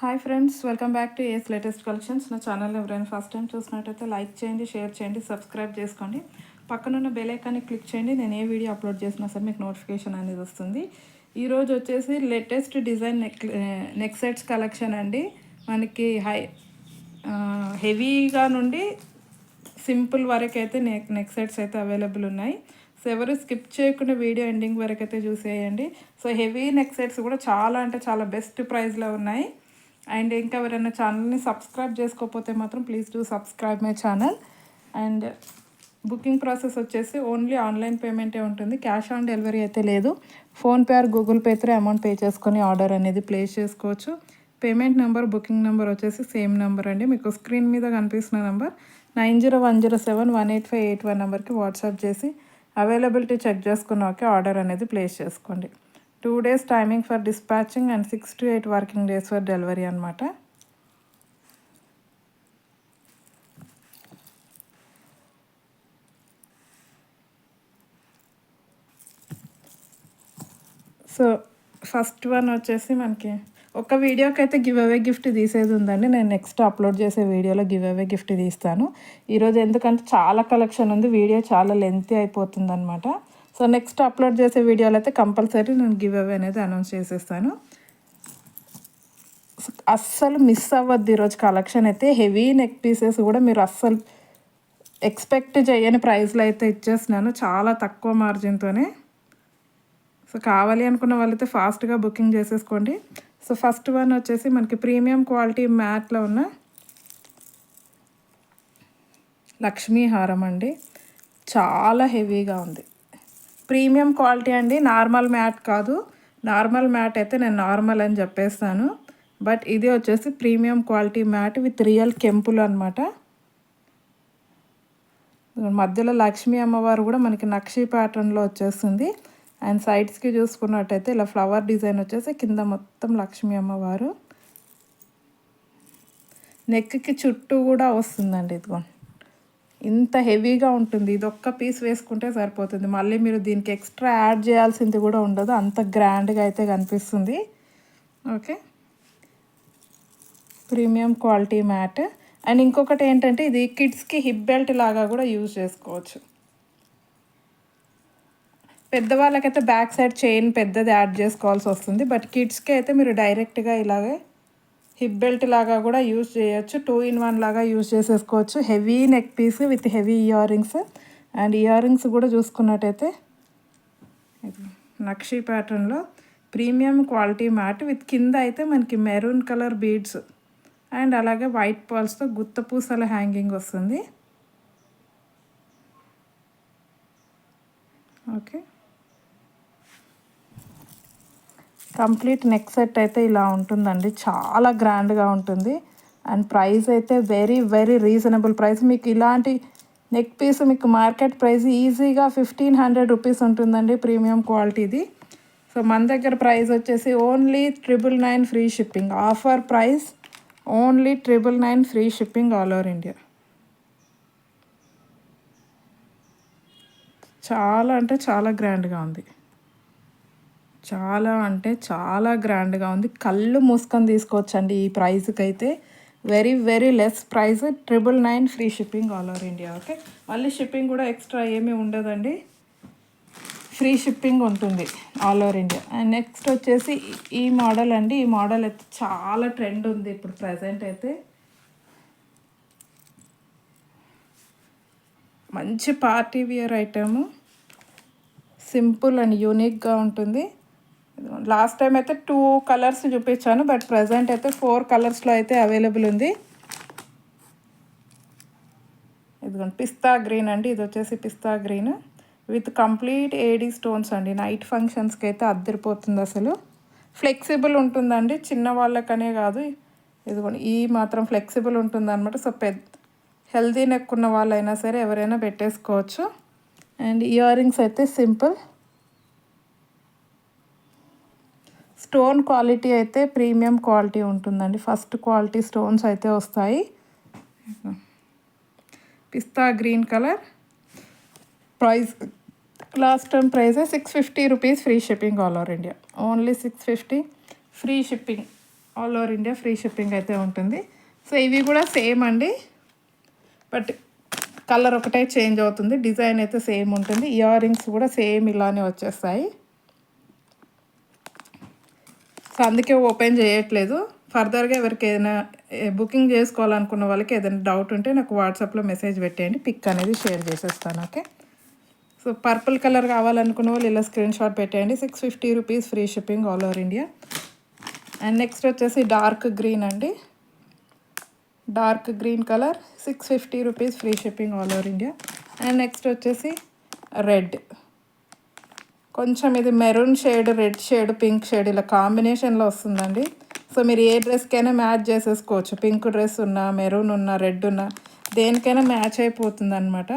Hi friends, welcome back to ace latest collections. నా channel ఎవరైనా first time చూసినట్టయితే like చేయండి, షేర్ చేయండి, సబ్స్క్రైబ్ చేసుకోండి. పక్కనున్న బెల్ ఐకాన్ని క్లిక్ చేయండి. నేను ఏ వీడియో అప్లోడ్ చేసినా సరే మీకు నోటిఫికేషన్ అనేది వస్తుంది. ఈరోజు వచ్చేసి latest design neck sets collection అండి. మనకి హెవీగా నుండి సింపుల్ వరకు అయితే నెక్ సెట్స్ అయితే అవైలబుల్ ఉన్నాయి. సో ఎవరు స్కిప్ చేయకుండా వీడియో ఎండింగ్ వరకు అయితే చూసేయండి. సో హెవీ నెక్ సెట్స్ కూడా చాలా అంటే చాలా బెస్ట్ ప్రైస్లో ఉన్నాయి. అండ్ ఇంకా ఎవరైనా ఛానల్ని సబ్స్క్రైబ్ చేసుకోకపోతే మాత్రం please do subscribe my channel. And booking process వచ్చేసి ఓన్లీ ఆన్లైన్ పేమెంటే ఉంటుంది. క్యాష్ ఆన్ డెలివరీ అయితే లేదు. PhonePe are Google pay through amount pay చేసుకొని ఆర్డర్ అనేది ప్లేస్ చేసుకోవచ్చు. పేమెంట్ నెంబర్, బుకింగ్ నెంబర్ వచ్చేసి సేమ్ నెంబర్ అండి. మీకు స్క్రీన్ మీద కనిపిస్తున్న నెంబర్ 9010785881 నెంబర్కి వాట్సాప్ చేసి అవైలబిలిటీ చెక్ చేసుకున్నాకే ఆర్డర్ అనేది ప్లేస్ చేసుకోండి. 2 days timing for dispatching and 6 to 8 working days for delivery అనమాట. సో ఫస్ట్ వన్ వచ్చేసి మనకి ఒక వీడియోకి అయితే గివ్ అవే గిఫ్ట్ తీసేది ఉందండి. నేను నెక్స్ట్ అప్లోడ్ చేసే వీడియోలో గివ్ అవే గిఫ్ట్ తీస్తాను ఈరోజు, ఎందుకంటే చాలా కలెక్షన్ ఉంది, వీడియో చాలా లెంతీ అయిపోతుంది అనమాట. సో నెక్స్ట్ అప్లోడ్ చేసే వీడియోలో అయితే కంపల్సరీ నేను గివ్ అవే అనేది అనౌన్స్ చేసేస్తాను. అస్సలు మిస్ అవ్వద్దు ఈరోజు కలెక్షన్ అయితే. హెవీ నెక్ పీసెస్ కూడా మీరు అస్సలు ఎక్స్పెక్ట్ చేయని ప్రైస్లో అయితే ఇచ్చేస్తున్నాను, చాలా తక్కువ మార్జిన్తోనే. సో కావాలి అనుకున్న వాళ్ళైతే ఫాస్ట్గా బుకింగ్ చేసేసుకోండి. సో ఫస్ట్ వన్ వచ్చేసి మనకి ప్రీమియం క్వాలిటీ మ్యాట్లో ఉన్న లక్ష్మీ హారం అండి. చాలా హెవీగా ఉంది, ప్రీమియం క్వాలిటీ అండి, నార్మల్ మ్యాట్ కాదు. నార్మల్ మ్యాట్ అయితే నేను నార్మల్ అని చెప్పేస్తాను, బట్ ఇది వచ్చేసి premium quality matte with real కెంపులు అనమాట. మధ్యలో లక్ష్మీ అమ్మవారు కూడా మనకి నక్షి ప్యాటర్న్లో వచ్చేస్తుంది. అండ్ సైడ్స్కి చూసుకున్నట్టయితే ఇలా ఫ్లవర్ డిజైన్ వచ్చేసి కింద మొత్తం లక్ష్మీ అమ్మవారు. నెక్కి చుట్టూ కూడా వస్తుందండి. ఇదిగో ఇంత హెవీగా ఉంటుంది. ఇది ఒక్క పీస్ వేసుకుంటే సరిపోతుంది, మళ్ళీ మీరు దీనికి ఎక్స్ట్రా యాడ్ చేయాల్సింది కూడా ఉండదు, అంత గ్రాండ్గా అయితే కనిపిస్తుంది. Okay, premium quality mat. And ఇంకొకటి ఏంటంటే ఇది కిడ్స్కి హిప్ బెల్ట్ లాగా కూడా యూజ్ చేసుకోవచ్చు. పెద్దవాళ్ళకైతే బ్యాక్ సైడ్ చైన్ పెద్దది యాడ్ చేసుకోవాల్సి వస్తుంది, బట్ కిడ్స్కి అయితే మీరు డైరెక్ట్గా ఇలాగే హిప్ బెల్ట్ లాగా కూడా యూజ్ చేయొచ్చు. 2-in-1 లాగా యూజ్ చేసేసుకోవచ్చు. Heavy neck piece with heavy ear rings. And ear rings కూడా చూసుకున్నట్టయితే నక్షి ప్యాటర్న్లో ప్రీమియం క్వాలిటీ మ్యాట్ విత్ కింద అయితే మనకి మెరూన్ కలర్ బీడ్స్ అండ్ అలాగే వైట్ పర్ల్స్తో గుత్త పూసల హ్యాంగింగ్ వస్తుంది. ఓకే, కంప్లీట్ నెక్ సెట్ అయితే ఇలా ఉంటుందండి, చాలా గ్రాండ్గా ఉంటుంది. అండ్ ప్రైస్ అయితే వెరీ వెరీ రీజనబుల్ ప్రైస్. మీకు ఇలాంటి నెక్ పీస్ మీకు మార్కెట్ ప్రైస్ ఈజీగా 1500 రూపీస్ ఉంటుందండి, ప్రీమియం క్వాలిటీది. సో మన దగ్గర ప్రైస్ వచ్చేసి only 999 free shipping. Offer price only 999 free shipping all over India. చాలా అంటే చాలా గ్రాండ్గా ఉంది, చాలా అంటే చాలా గ్రాండ్గా ఉంది. కళ్ళు మూసుకొని తీసుకోవచ్చండి ఈ ప్రైస్కి అయితే. Very very less price, 999 free shipping all over India. Okay, మళ్ళీ షిప్పింగ్ కూడా ఎక్స్ట్రా ఏమీ ఉండదండి, ఫ్రీ షిప్పింగ్ ఉంటుంది all over India. And next వచ్చేసి ఈ మోడల్ అండి. ఈ మోడల్ అయితే చాలా ట్రెండ్ ఉంది ఇప్పుడు ప్రజెంట్ అయితే. మంచి party wear item, simple and యూనిక్గా ఉంటుంది. లాస్ట్ టైం అయితే 2 కలర్స్ చూపించాను, బట్ ప్రజెంట్ అయితే 4 కలర్స్లో అయితే అవైలబుల్ ఉంది. ఇదిగోండి పిస్తా గ్రీన్ అండి. ఇది వచ్చేసి pista green with complete AD stones అండి. నైట్ ఫంక్షన్స్కి అయితే అద్దరిపోతుంది అసలు. ఫ్లెక్సిబుల్ ఉంటుందండి, చిన్న వాళ్ళకనే కాదు, ఇదిగోండి ఈ మాత్రం ఫ్లెక్సిబుల్ ఉంటుంది అనమాట. సో హెల్తీ నెక్ ఉన్న వాళ్ళైనా సరే ఎవరైనా పెట్టేసుకోవచ్చు. అండ్ ఇయర్ రింగ్స్ అయితే సింపుల్. స్టోన్ క్వాలిటీ అయితే ప్రీమియం క్వాలిటీ ఉంటుందండి, ఫస్ట్ క్వాలిటీ స్టోన్స్ అయితే వస్తాయి. Pista green colour. Price last time price 650 rupees free shipping all over India. Only 650 free shipping all over India free shipping అయితే ఉంటుంది. So ఇవి కూడా same అండి, బట్ కలర్ ఒకటే చేంజ్ అవుతుంది, డిజైన్ అయితే సేమ్ ఉంటుంది. ఇయర్ రింగ్స్ కూడా సేమ్ ఇలానే వచ్చేస్తాయి. సో అందుకే ఓపెన్ చేయట్లేదు. ఫర్దర్గా ఎవరికి ఏదైనా బుకింగ్ చేసుకోవాలనుకున్న వాళ్ళకి ఏదైనా డౌట్ ఉంటే నాకు వాట్సాప్లో మెసేజ్ పెట్టేయండి, పిక్ అనేది షేర్ చేసేస్తాను. ఓకే. సో పర్పుల్ కలర్ కావాలనుకున్న వాళ్ళు ఇలా స్క్రీన్ షాట్ పెట్టేయండి. 650 rupees free shipping all over India. And next వచ్చేసి డార్క్ గ్రీన్ అండి, dark green colour 650 rupees free shipping all over India. And next వచ్చేసి రెడ్, కొంచెం ఇది maroon shade, red shade, pink shade ఇలా కాంబినేషన్లో వస్తుందండి. సో మీరు ఏ డ్రెస్కైనా మ్యాచ్ చేసేసుకోవచ్చు. పింక్ డ్రెస్ ఉన్నా, మెరూన్ ఉన్నా, రెడ్ ఉన్నా, దేనికైనా మ్యాచ్ అయిపోతుంది అనమాట.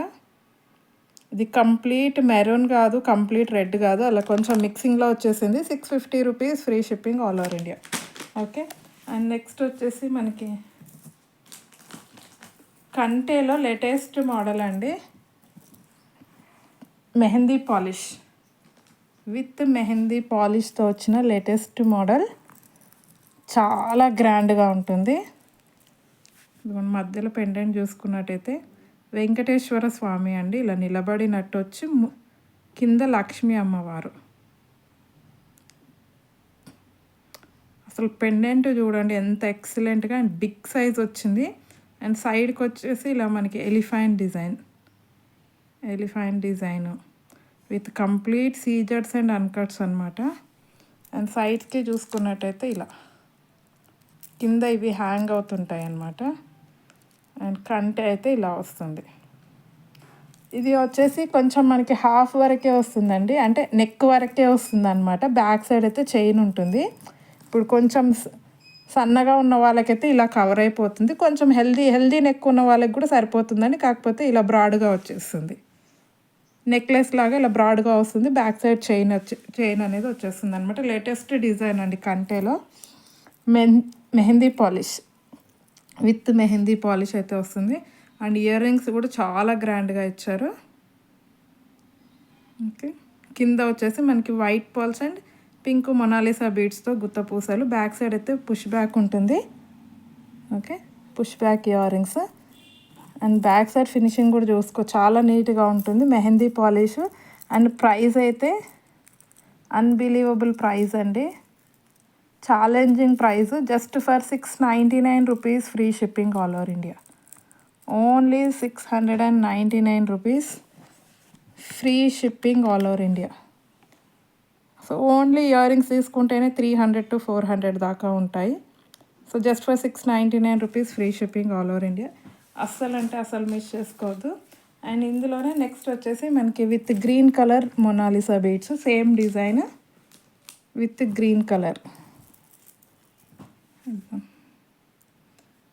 ఇది కంప్లీట్ మెరూన్ కాదు, కంప్లీట్ రెడ్ కాదు, అలా కొంచెం మిక్సింగ్లో వచ్చేసింది. 650 rupees free shipping all over India. Okay. And next వచ్చేసి మనకి కంటేలో లేటెస్ట్ మోడల్ అండి, మెహందీ పాలిష్ విత్ మెహందీ పాలిష్తో వచ్చిన లేటెస్ట్ మోడల్. చాలా గ్రాండ్గా ఉంటుంది. మన మధ్యలో పెండెంట్ చూసుకున్నట్టయితే వెంకటేశ్వర స్వామి అండి, ఇలా నిలబడినట్టు వచ్చి కింద లక్ష్మీ అమ్మవారు. అసలు పెండెంట్ చూడండి ఎంత ఎక్సలెంట్గా అండ్ బిగ్ సైజ్ వచ్చింది. అండ్ సైడ్కి వచ్చేసి ఇలా మనకి ఎలిఫెంట్ డిజైన్ విత్ కంప్లీట్ సీజర్స్ అండ్ అన్కట్స్ అనమాట. అండ్ సైడ్కి చూసుకున్నట్టయితే ఇలా కింద ఇవి హ్యాంగ్ అవుతుంటాయి అన్నమాట. అండ్ కంటే అయితే ఇలా వస్తుంది. ఇది వచ్చేసి కొంచెం మనకి హాఫ్ వరకే వస్తుందండి, అంటే నెక్ వరకే వస్తుంది అనమాట. బ్యాక్ సైడ్ అయితే చైన్ ఉంటుంది. ఇప్పుడు కొంచెం సన్నగా ఉన్న వాళ్ళకైతే ఇలా కవర్ అయిపోతుంది, కొంచెం హెల్దీ నెక్ ఉన్న వాళ్ళకి కూడా సరిపోతుందని, కాకపోతే ఇలా బ్రాడ్గా వచ్చేస్తుంది, నెక్లెస్ లాగా ఇలా బ్రాడ్గా వస్తుంది. బ్యాక్ సైడ్ చైన్ అనేది వచ్చేస్తుంది అనమాట. లేటెస్ట్ డిజైన్ అండి కంటేలో. Mehndi polish with mehndi polish అయితే వస్తుంది. అండ్ ఇయర్ రింగ్స్ కూడా చాలా గ్రాండ్గా ఇచ్చారు. ఓకే. కింద వచ్చేసి మనకి white pearls and pink Mona Lisa బీడ్స్తో గుత్త పూసలు. బ్యాక్ సైడ్ అయితే పుష్ బ్యాక్ ఉంటుంది. Okay, push back ear rings. And back side finishing కూడా చూసుకో, చాలా నీట్గా ఉంటుంది. మెహందీ పాలిష్. అండ్ ప్రైస్ అయితే అన్బిలీవబుల్ ప్రైస్ అండి, challenging price. Just for 699 rupees free shipping all over India. Only 699 rupees free shipping all over India. So only ear rings తీసుకుంటేనే 300 to 400 దాకా ఉంటాయి. So just for 699 rupees free shipping all over India. అస్సలు miss చేసుకోవద్దు. And ఇందులోనే next వచ్చేసి మనకి with green colour Mona Lisa beads, same design with green colour.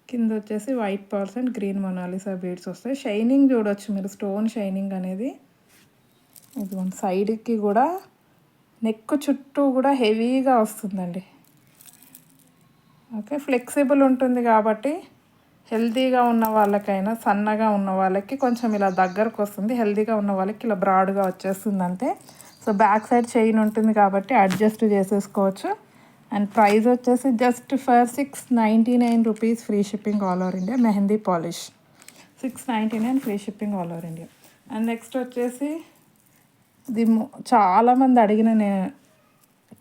కింద వచ్చేసి white pearls and green Mona Lisa beads వస్తాయి. షైనింగ్ చూడవచ్చు మీరు, స్టోన్ షైనింగ్ అనేది. ఇది సైడ్కి కూడా నెక్ చుట్టూ కూడా హెవీగా వస్తుందండి. ఓకే, ఫ్లెక్సిబుల్ ఉంటుంది కాబట్టి హెల్తీగా ఉన్న వాళ్ళకైనా సన్నగా ఉన్న వాళ్ళకి కొంచెం ఇలా దగ్గరకు వస్తుంది, హెల్తీగా ఉన్న వాళ్ళకి ఇలా బ్రాడ్గా వచ్చేస్తుంది అంతే. సో బ్యాక్ సైడ్ చైన్ ఉంటుంది కాబట్టి అడ్జస్ట్ చేసేసుకోవచ్చు. అండ్ ప్రైస్ వచ్చేసి just for 699 rupees free shipping all over India. Mehndi polish 699 free shipping all over India. And next వచ్చేసి ఇది చాలామంది అడిగిన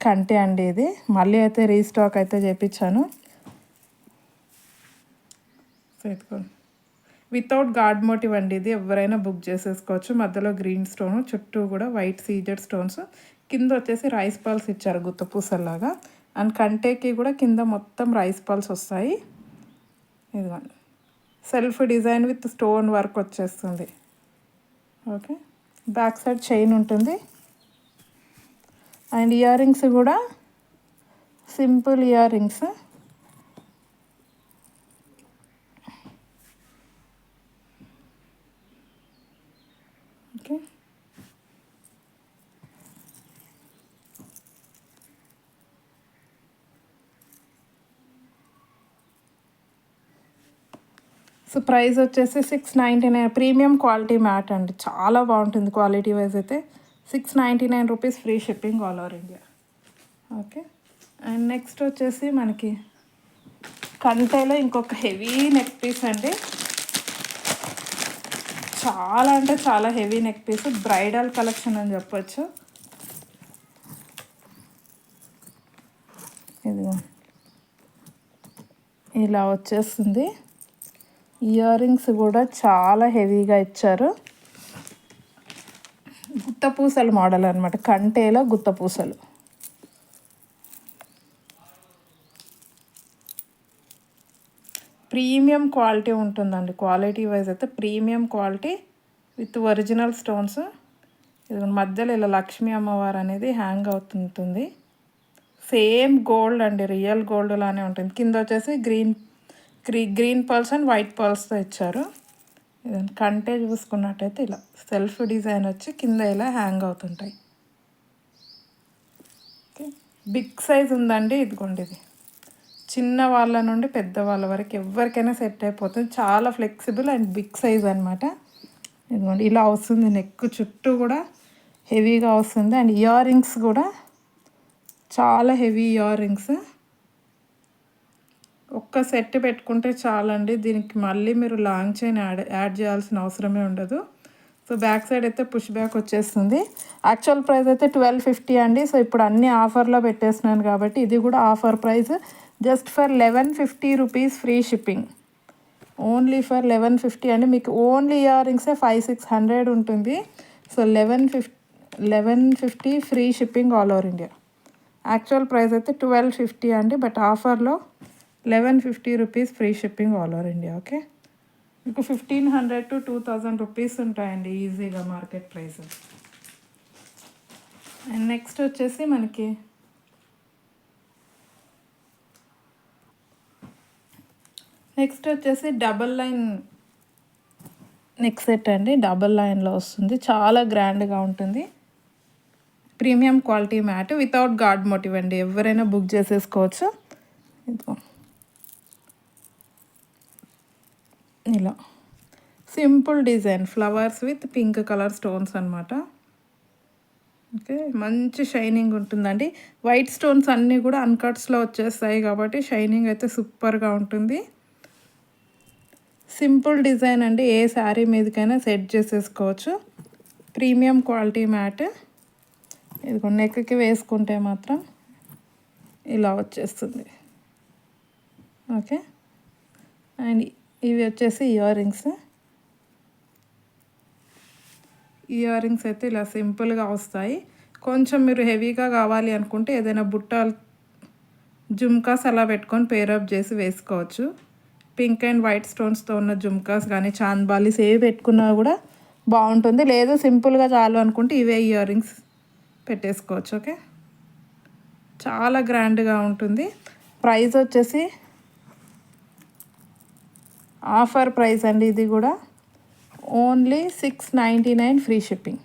కంటే అండి, ఇది మళ్ళీ అయితే రీస్టాక్ అయితే చేయించాను. వితౌట్ గాడ్ మోటివ్ అండి, ఇది ఎవరైనా బుక్ చేసేసుకోవచ్చు. మధ్యలో గ్రీన్ స్టోన్, చుట్టూ కూడా వైట్ సీజెడ్ స్టోన్స్, కింద వచ్చేసి రైస్ పల్స్ ఇచ్చారు గుత్త పూసల్లాగా. అండ్ కంటేకి కూడా కింద మొత్తం రైస్ పల్స్ వస్తాయి. ఇదిగోండి, self design with stone work వచ్చేస్తుంది. ఓకే, బ్యాక్ సైడ్ చైన్ ఉంటుంది. అండ్ ఇయర్ రింగ్స్ కూడా simple ear rings. Okay, so price వచ్చేసి 699. ప్రీమియం క్వాలిటీ మ్యాట్ అండి, చాలా బాగుంటుంది క్వాలిటీ వైజ్ అయితే. 699 rupees free shipping all over India. Okay. And next వచ్చేసి మనకి కంటేలో ఇంకొక హెవీ నెక్ పీస్ అండి, చాలా అంటే చాలా heavy neck piece, bridal collection అని చెప్పొచ్చు. ఇదిగో ఇలా వచ్చేస్తుంది. ఇయర్ రింగ్స్ కూడా చాలా హెవీగా ఇచ్చారు. గుత్తపూసలు మోడల్ అనమాట, కంటేలో గుత్తపూసలు. ప్రీమియం క్వాలిటీ ఉంటుందండి, క్వాలిటీ వైజ్ అయితే premium quality with original stones. ఇది మధ్యలో ఇలా లక్ష్మీ అమ్మవారు అనేది హ్యాంగ్ అవుతుంటుంది. సేమ్ గోల్డ్ అండి, రియల్ గోల్డ్ లానే ఉంటుంది. కింద వచ్చేసి గ్రీన్ పర్ల్స్ అండ్ వైట్ పర్ల్స్తో ఇచ్చారు. ఇదండి కంటే చూసుకున్నట్టయితే ఇలా సెల్ఫ్ డిజైన్ వచ్చి కింద ఇలా హ్యాంగ్ అవుతుంటాయి. ఓకే, బిగ్ సైజ్ ఉందండి. ఇదిగోండి, ఇది చిన్న వాళ్ళ నుండి పెద్ద వాళ్ళ వరకు ఎవరికైనా సెట్ అయిపోతుంది. చాలా ఫ్లెక్సిబుల్ అండ్ బిగ్ సైజ్ అనమాట. ఇదిగోండి ఇలా వస్తుంది, నెక్ చుట్టూ కూడా హెవీగా వస్తుంది. అండ్ ఇయర్ రింగ్స్ కూడా చాలా హెవీ ఇయర్ రింగ్స్. ఒక్క సెట్ పెట్టుకుంటే చాలండి, దీనికి మళ్ళీ మీరు లాంగ్ చైన్ యాడ్ చేయాల్సిన అవసరమే ఉండదు. సో బ్యాక్ సైడ్ అయితే పుష్ బ్యాక్ వచ్చేస్తుంది. యాక్చువల్ ప్రైస్ అయితే 1250 అండి. సో ఇప్పుడు అన్నీ ఆఫర్లో పెట్టేస్తున్నాను కాబట్టి ఇది కూడా offer price, just for 1150 rupees free shipping. Only for 1150 అండి. మీకు ఓన్లీ ఇయర్ రింగ్సే 500-600 ఉంటుంది. So 1150 free shipping all over India. Actual price అయితే 1250 అండి, బట్ ఆఫర్లో 1150 rupees free shipping all over India. Okay, మీకు 1500 to 2000 రూపీస్ ఉంటాయండి ఈజీగా మార్కెట్ ప్రైస్. అండ్ నెక్స్ట్ వచ్చేసి మనకి డబల్ లైన్ నెక్ సెట్ అండి. డబల్ లైన్లో వస్తుంది, చాలా గ్రాండ్గా ఉంటుంది. Premium quality matte without guard motive అండి, ఎవరైనా బుక్ చేసేసుకోవచ్చు. ఇలా simple design, flowers with pink colour stones అనమాట. ఓకే, మంచి షైనింగ్ ఉంటుందండి. వైట్ స్టోన్స్ అన్నీ కూడా అన్కట్స్లో వచ్చేస్తాయి కాబట్టి షైనింగ్ అయితే సూపర్గా ఉంటుంది. సింపుల్ డిజైన్ అండి, ఏ శారీ మీదకైనా సెట్ చేసేసుకోవచ్చు. Premium quality mat. ఇది నెక్కి వేసుకుంటే మాత్రం ఇలా వచ్చేస్తుంది. ఓకే, అండ్ ఇవి వచ్చేసి ఇయర్ రింగ్స్. ఇయర్ రింగ్స్ అయితే ఇలా సింపుల్గా వస్తాయి. కొంచెం మీరు హెవీగా కావాలి అనుకుంటే ఏదైనా బుట్టాలు జుమ్కాస్ అలా పెట్టుకొని పేరప్ చేసి వేసుకోవచ్చు. పింక్ అండ్ వైట్ స్టోన్స్తో ఉన్న జుమ్కాస్ కానీ చాంద్బాలీస్ ఏవి పెట్టుకున్నా కూడా బాగుంటుంది. లేదు సింపుల్గా చాలు అనుకుంటే ఇవే ఇయర్ రింగ్స్ పెట్టేసుకోవచ్చు. ఓకే, చాలా గ్రాండ్గా ఉంటుంది. ప్రైస్ వచ్చేసి ఆఫర్ ప్రైస్ అండి, ఇది కూడా only 699 free shipping.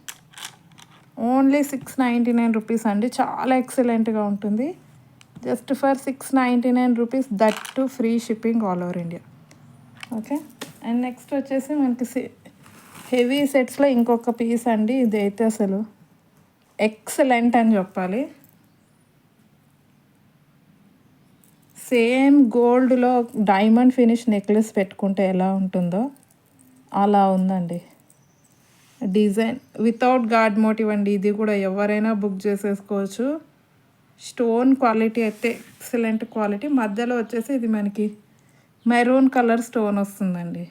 Only 699 rupees అండి, చాలా ఎక్సలెంట్గా ఉంటుంది. Just for 699 rupees, that to free shipping all over India. Okay, and next వచ్చేసి మనకి హెవీ సెట్స్లో ఇంకొక పీస్ అండి. ఇది అయితే అసలు ఎక్సలెంట్ అని చెప్పాలి. సేమ్ గోల్డ్లో డైమండ్ ఫినిష్ నెక్లెస్ పెట్టుకుంటే ఎలా ఉంటుందో అలా ఉందండి డిజైన్, వితౌట్ గార్డ్ మోటివ్ అండి. ఇది కూడా ఎవరైనా బుక్ చేసేసుకోవచ్చు. స్టోన్ క్వాలిటీ అయితే ఎక్సలెంట్ క్వాలిటీ. మధ్యలో వచ్చేసి ఇది మనకి మెరూన్ కలర్ స్టోన్ వస్తుందండి.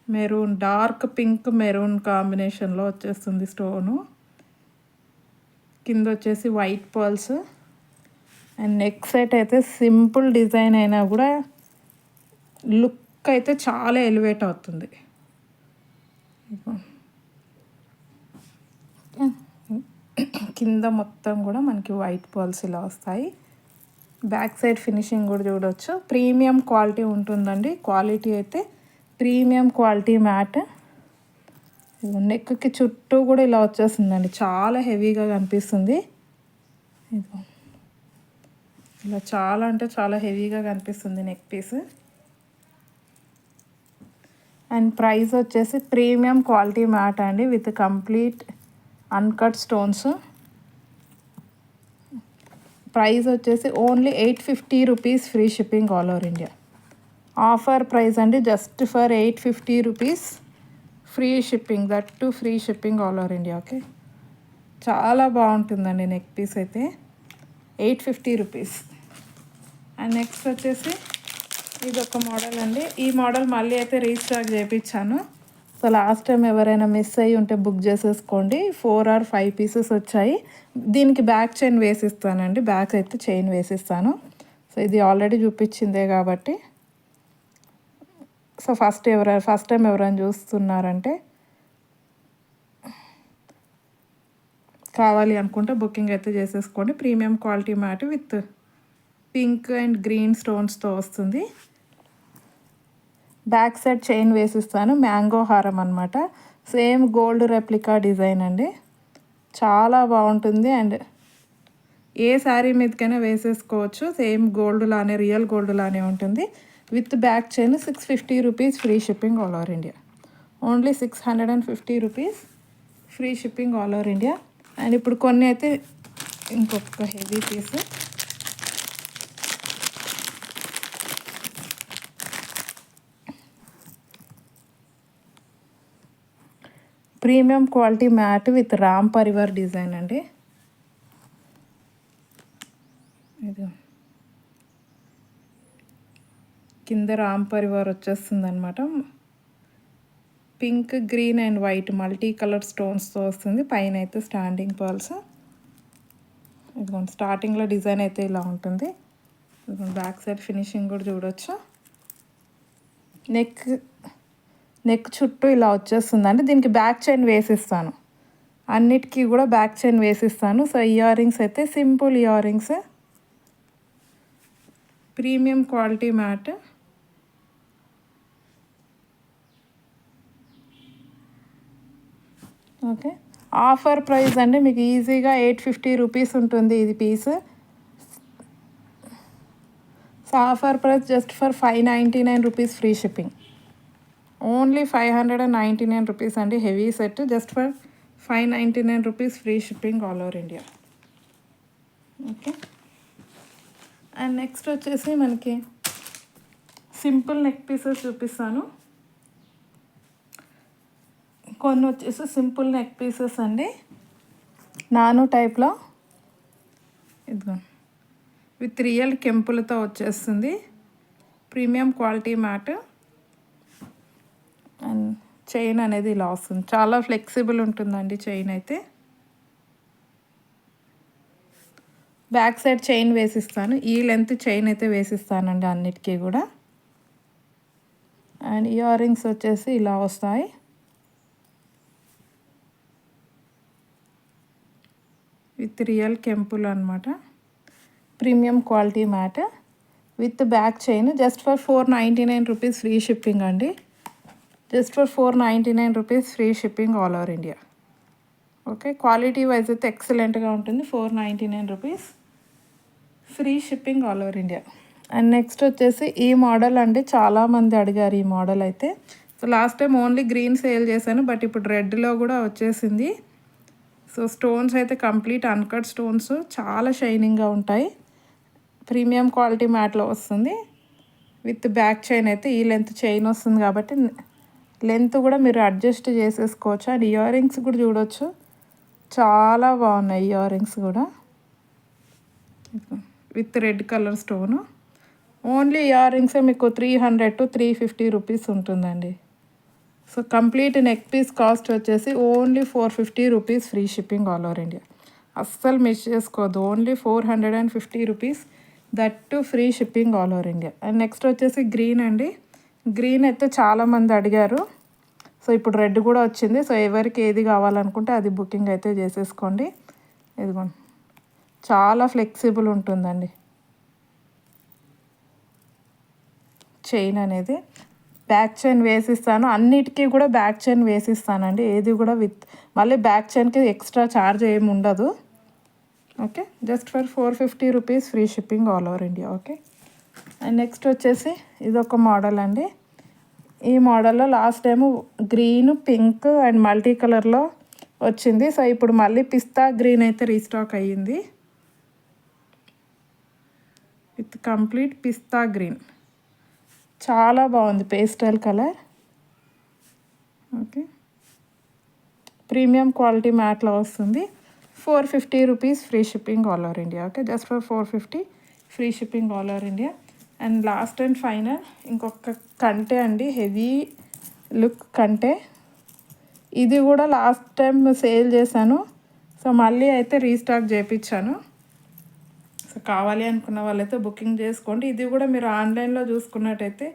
మెరూన్, డార్క్ పింక్ మెరూన్ కాంబినేషన్లో వచ్చేస్తుంది స్టోను. కింద వచ్చేసి white pearls. And neck set అయితే సింపుల్ డిజైన్ అయినా కూడా లుక్ అయితే చాలా ఎలివేట్ అవుతుంది. కింద మొత్తం కూడా మనకి వైట్ పర్ల్స్ ఇలా వస్తాయి. బ్యాక్ సైడ్ ఫినిషింగ్ కూడా చూడవచ్చు. ప్రీమియం క్వాలిటీ ఉంటుందండి. క్వాలిటీ అయితే ప్రీమియం క్వాలిటీ మ్యాట్. నెక్కి చుట్టూ కూడా ఇలా వచ్చేస్తుందండి, చాలా హెవీగా కనిపిస్తుంది. ఇలా చాలా అంటే చాలా హెవీగా కనిపిస్తుంది నెక్ పీస్. అండ్ ప్రైస్ వచ్చేసి ప్రీమియం క్వాలిటీ మ్యాట్ అండి, with complete uncut stones. Price వచ్చేసి only 850 rupees, free shipping all over India. Offer price అండి, just for 850 rupees, free shipping, that to free shipping all over India. Okay, చాలా బాగుంటుందండి neck piece అయితే, 850 rupees. And next వచ్చేసి ఇది ఒక model అండి. ఈ మోడల్ మళ్ళీ అయితే రీస్టాక్ చేయించాను. సో లాస్ట్ టైం ఎవరైనా మిస్ అయ్యి ఉంటే బుక్ చేసేసుకోండి. 4 or 5 పీసెస్ వచ్చాయి. దీనికి బ్యాక్ చైన్ వేసిస్తానండి, బ్యాక్ అయితే చైన్ వేసిస్తాను. సో ఇది ఆల్రెడీ చూపించిందే కాబట్టి. సో ఫస్ట్ టైం ఎవరైనా చూస్తున్నారంటే కావాలి అనుకుంటే బుకింగ్ అయితే చేసేసుకోండి. Premium quality matte with pink and green స్టోన్స్తో వస్తుంది. బ్యాక్ సైడ్ చైన్ వేసిస్తాను, మ్యాంగో హారం అనమాట. సేమ్ గోల్డ్ రెప్లికా డిజైన్ అండి, చాలా బాగుంటుంది. అండ్ ఏ శారీ మీదకైనా వేసేసుకోవచ్చు. సేమ్ గోల్డ్ లానే, రియల్ గోల్డ్ లానే ఉంటుంది. With back chain 650 rupees, free shipping all over India. Only 650 rupees, free shipping all over India. And ఇప్పుడు కొన్ని అయితే ఇంకొక heavy piece, premium quality matte with Ram Parivar design అండి. ఇది కింద రామ్ పరివార్ వచ్చేస్తుంది అనమాట. Pink, green and white multi colour స్టోన్స్తో వస్తుంది. పైన అయితే స్టాండింగ్ పర్ల్స్. ఇదిగోండి, స్టార్టింగ్లో డిజైన్ అయితే ఇలా ఉంటుంది. బ్యాక్ సైడ్ ఫినిషింగ్ కూడా చూడవచ్చు. నెక్ చుట్టూ ఇలా వచ్చేస్తుందండి. దీనికి బ్యాక్ చైన్ వేసిస్తాను, అన్నిటికీ కూడా బ్యాక్ చైన్ వేసిస్తాను. సో ఇయర్ రింగ్స్ అయితే simple ear rings, premium quality matte. Okay, offer price అండి, మీకు ఈజీగా 850 రూపీస్ ఉంటుంది ఇది piece. So offer price just for 599 rupees, free shipping. Only 599 rupees అండి, heavy set, just for 599 rupees, free shipping all over India. Okay, and next వచ్చేసి మనకి simple neck pieces చూపిస్తాను. కొన్ని వచ్చేసి సింపుల్ నెక్ పీసెస్ అండి, నాను టైప్లో. ఇదిగో విత్ రియల్ కెంపులతో వచ్చేస్తుంది, premium quality mat. And chain అనేది ఇలా వస్తుంది, చాలా ఫ్లెక్సిబుల్ ఉంటుందండి చైన్ అయితే. బ్యాక్ సైడ్ చైన్ వేసిస్తాను, ఈ లెంత్ చైన్ అయితే వేసిస్తానండి అన్నిటికీ కూడా. అండ్ ఇయర్ రింగ్స్ వచ్చేసి ఇలా వస్తాయి. విత్ రియల్ కెంపుల్ అనమాట, premium quality matte with back chain, just for 499 rupees, free shipping అండి. Just for 499 rupees, free shipping all over India. Okay, quality wise అయితే ఎక్సలెంట్గా ఉంటుంది. 499 rupees, free shipping all over India. And next వచ్చేసి ఈ model అండి, చాలామంది అడిగారు ఈ మోడల్ అయితే. So last time only green sale చేశాను, బట్ ఇప్పుడు రెడ్లో కూడా వచ్చేసింది. సో స్టోన్స్ అయితే కంప్లీట్ అన్కట్ స్టోన్స్, చాలా షైనింగ్గా ఉంటాయి. ప్రీమియం క్వాలిటీ మ్యాట్లో వస్తుంది. విత్ బ్యాక్ చైన్ అయితే ఈ లెంత్ చైన్ వస్తుంది కాబట్టి లెంత్ కూడా మీరు అడ్జస్ట్ చేసేసుకోవచ్చు. అండ్ ఇయర్ రింగ్స్ కూడా చూడవచ్చు, చాలా బాగున్నాయి ఇయర్ రింగ్స్ కూడా, with red colour stone. Only ear రింగ్సే మీకు 300 to 350 రూపీస్ ఉంటుందండి. So complete neck piece cost వచ్చేసి only 450 rupees, free shipping all over India. అస్సలు మిస్ చేసుకోవద్దు, only 450 rupees, that to free shipping all over India. And next వచ్చేసి green అండి. Green అయితే చాలామంది అడిగారు. సో ఇప్పుడు రెడ్ కూడా వచ్చింది. సో ఎవరికి ఏది కావాలనుకుంటే అది బుకింగ్ అయితే చేసేసుకోండి. ఇదిగోండి, చాలా ఫ్లెక్సిబుల్ ఉంటుందండి చైన్ అనేది. బ్యాక్ చైన్ వేసిస్తాను, అన్నిటికీ కూడా బ్యాక్ చైన్ వేసిస్తానండి. ఏది కూడా మళ్ళీ బ్యాక్ చైన్కి ఎక్స్ట్రా ఛార్జ్ ఏమి ఉండదు. Okay, just for 450 rupees, free shipping all over India. Okay, and next వచ్చేసి ఇదొక మోడల్ అండి. ఈ మోడల్లో last time green, pink and multi కలర్లో వచ్చింది. సో ఇప్పుడు మళ్ళీ పిస్తా గ్రీన్ అయితే రీస్టాక్ అయ్యింది. విత్ కంప్లీట్ పిస్తా గ్రీన్. చాలా బాగుంది pastel colour. Okay, premium quality మ్యాట్లో వస్తుంది. 450 rupees free shipping all over India. Okay, just for 450 free shipping all over India. And last and final ఇంకొక కంటే అండి, హెవీ లుక్ కంటే. ఇది కూడా లాస్ట్ టైం సేల్ చేశాను, సో మళ్ళీ అయితే రీస్టాక్ చేయించాను. సో కావాలి అనుకున్న వాళ్ళైతే బుకింగ్ చేసుకోండి. ఇది కూడా మీరు ఆన్లైన్లో చూసుకున్నట్టయితే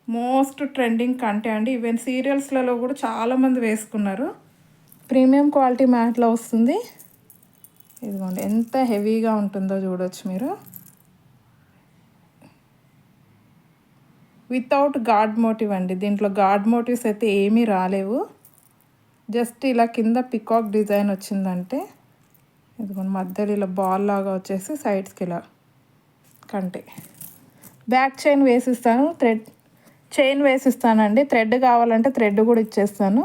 మోస్ట్ ట్రెండింగ్ కంటే అండి. ఈవెన్ సీరియల్స్లలో కూడా చాలామంది వేసుకున్నారు. ప్రీమియం క్వాలిటీ మ్యాట్లో వస్తుంది. ఇదిగోండి ఎంత హెవీగా ఉంటుందో చూడొచ్చు మీరు. వితౌట్ గాడ్ మోటివ్ అండి. దీంట్లో గాడ్ మోటివ్స్ అయితే ఏమీ రాలేవు. జస్ట్ ఇలా కింద పికాక్ డిజైన్ వచ్చిందంటే, ఇదిగోండి మధ్యలో ఇలా బాల్ లాగా వచ్చేసి సైడ్స్కి ఇలా కంటే. బ్యాక్ చైన్ వేసిస్తాను, చైన్ వేసిస్తానండి. థ్రెడ్ కావాలంటే థ్రెడ్ కూడా ఇచ్చేస్తాను.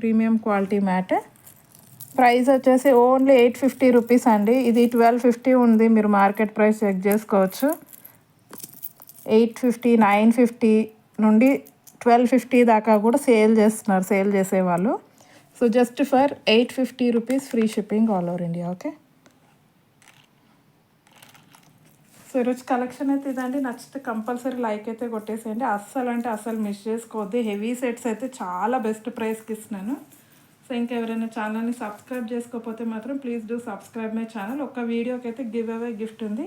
Premium quality matte. ప్రైస్ వచ్చేసి ఓన్లీ 850 రూపీస్ అండి. ఇది 1250 ఉంది, మీరు మార్కెట్ ప్రైస్ చెక్ చేసుకోవచ్చు. 850, 950 నుండి 1250 దాకా కూడా సేల్ చేస్తున్నారు సేల్ చేసేవాళ్ళు. So just for 850 rupees free shipping all over India. Okay, so ఈరోజు కలెక్షన్ అయితే ఇదండి. నచ్చితే కంపల్సరీ లైక్ అయితే కొట్టేసేయండి. అస్సలు అంటే అస్సలు మిస్ చేసుకోవద్దు. హెవీ సెట్స్ అయితే చాలా బెస్ట్ ప్రైస్కి ఇస్తున్నాను. సో ఇంకెవరైనా ఛానల్ని సబ్స్క్రైబ్ చేసుకోకపోతే మాత్రం please do subscribe my channel. ఒక వీడియోకి అయితే గివ్ అవే గిఫ్ట్ ఉంది.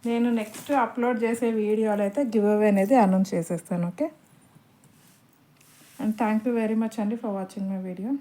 నేను నెక్స్ట్ అప్లోడ్ చేసే వీడియోలో అయితే గివ్ అవే అనేది అనౌన్స్ చేసేస్తాను. Okay, and thank you very much అండి ఫర్ వాచింగ్ మై వీడియో.